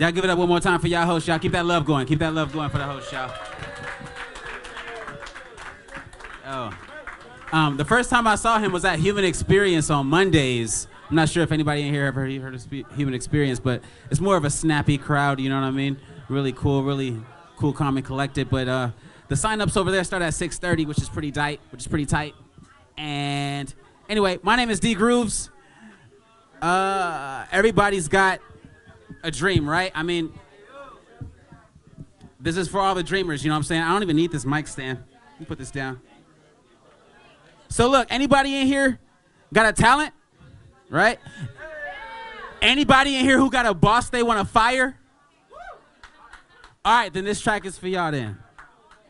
Y'all give it up one more time for y'all host, y'all. Keep that love going. Keep that love going for the host, y'all. Oh. The first time I saw him was at Human Experience on Mondays. I'm not sure if anybody in here ever heard of Human Experience, but it's more of a snappy crowd, you know what I mean? Really cool, calm and collected. But the sign-ups over there start at 6:30, which is pretty tight. And anyway, my name is D Grooves. Everybody's got a dream, right? I mean, this is for all the dreamers, you know what I'm saying? I don't even need this mic stand. Let me put this down. So look, anybody in here got a talent, right? Anybody in here who got a boss they want to fire? All right, then this track is for y'all then.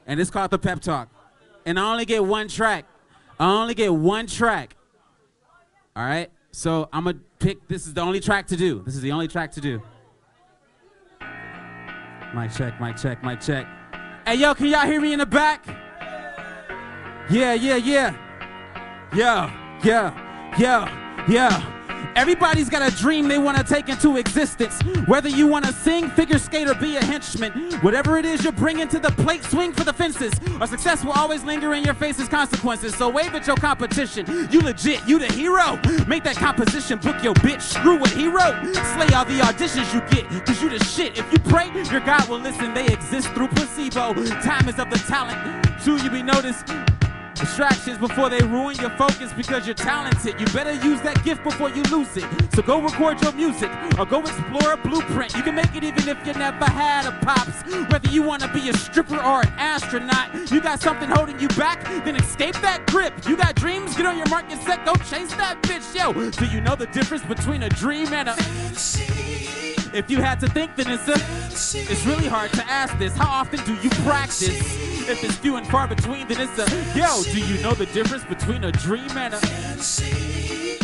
And it's called The Pep Talk. And I only get one track. All right? So I'm going to pick, this is the only track to do. Mic check. Hey, yo, can y'all hear me in the back? Yeah. Everybody's got a dream they want to take into existence. Whether you want to sing, figure skate, or be a henchman, whatever it is you're bringing to the plate, swing for the fences. Our success will always linger in your face as consequences. So wave at your competition. You legit, you the hero. Make that composition, book your bitch, screw what he wrote. Slay all the auditions you get, cause you the shit. If you pray, your God will listen. They exist through placebo. Time is of the talent. Two, you be noticed. Distractions before they ruin your focus because you're talented. You better use that gift before you lose it. So go record your music or go explore a blueprint. You can make it even if you never had a pops. Whether you want to be a stripper or an astronaut, you got something holding you back, then escape that grip. You got dreams, get on your mark and set, go chase that bitch. Yo, do you know the difference between a dream and a fantasy? If you had to think, then it's really hard to ask this. How often do you practice? If it's few and far between, then it's yo, do you know the difference between a dream and a fantasy?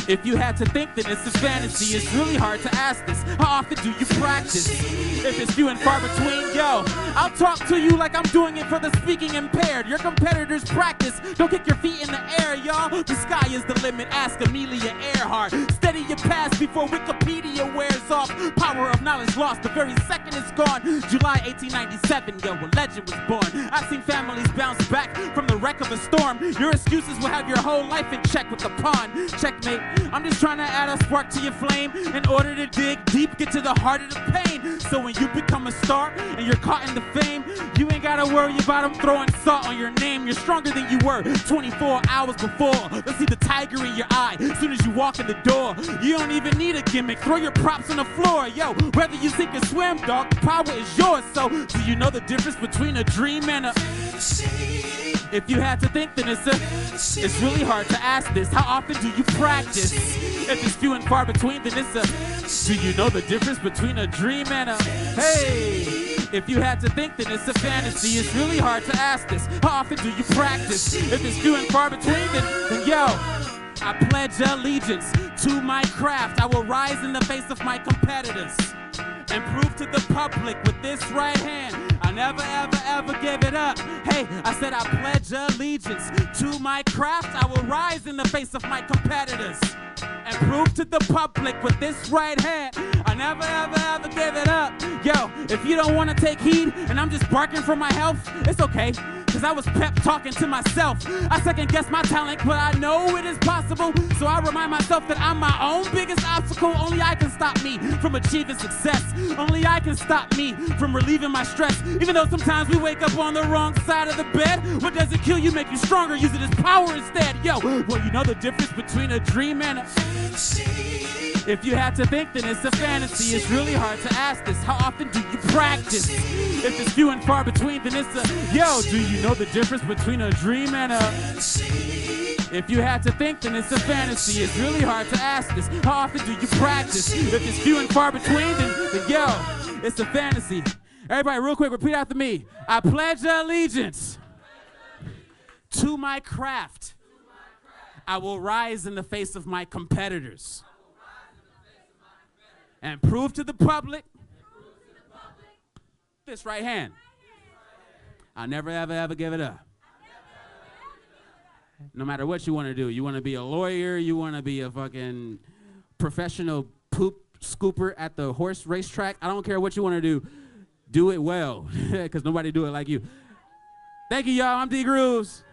If you had to think, then it's a fantasy. It's really hard to ask this. How often do you practice? If it's few and far between, yo, I'll talk to you like I'm doing it for the speaking impaired. Your competitors practice. Don't kick your feet in the air, y'all. The sky is the limit. Ask Amelia Earhart. Steady your pass before Wikipedia wears off. Power of knowledge lost. The very second it's gone. July 1897, yo, a legend was born. I've seen families bounce back from the wreck of a storm. Your excuses will have your whole life in check with the pawn. Checkmate. I'm just trying to add a spark to your flame in order to dig deep, get to the heart of the pain. So when you become a star and you're caught in the fame, you ain't gotta worry about them throwing salt on your name. You're stronger than you were 24 hours before. Let's see the tiger in your eye as soon as you walk in the door. You don't even need a gimmick. Throw your props on the floor. Yo, whether you sink or swim, dog, the power is yours. So do you know the difference between a dream and a fantasy? If you had to think, then it's really hard to ask this. How often do you practice? If it's few and far between, then it's do you know the difference between a dream and a hey? If you had to think, then it's a fantasy. It's really hard to ask this. How often do you practice? If it's few and far between, then yo, I pledge allegiance to my craft. I will rise in the face of my competitors and prove to the public with this right hand I never, ever gave it up. Hey, I said I pledge allegiance to my craft. I will rise in the face of my competitors and prove to the public with this right hand I never, ever gave it up. Yo, if you don't want to take heed and I'm just barking for my health, it's okay. Cause I was pep talking to myself. I second guess my talent, but I know it is possible. So I remind myself that I'm my own biggest obstacle. Only I can stop me from achieving success. Only I can stop me from relieving my stress. Even though sometimes we wake up on the wrong side of the bed. What doesn't kill you make you stronger? Use it as power instead. Yo, well, you know the difference between a dream and a fantasy. If you had to think, then it's a fantasy. It's really hard to ask this. How often do you practice? If it's few and far between, then it's a yo, do you know the difference between a dream and a fantasy? If you had to think, then it's a fantasy. It's really hard to ask this. How often do you practice? If it's few and far between, then yo, it's a fantasy. Everybody, real quick, repeat after me. I pledge allegiance to my craft. I will rise in the face of my competitors and prove to the public this right hand I never, ever give it up. No matter what you want to do. You want to be a lawyer, you want to be a fucking professional poop scooper at the horse racetrack. I don't care what you want to do it well, because nobody do it like you. Thank you, y'all. I'm D Grooves.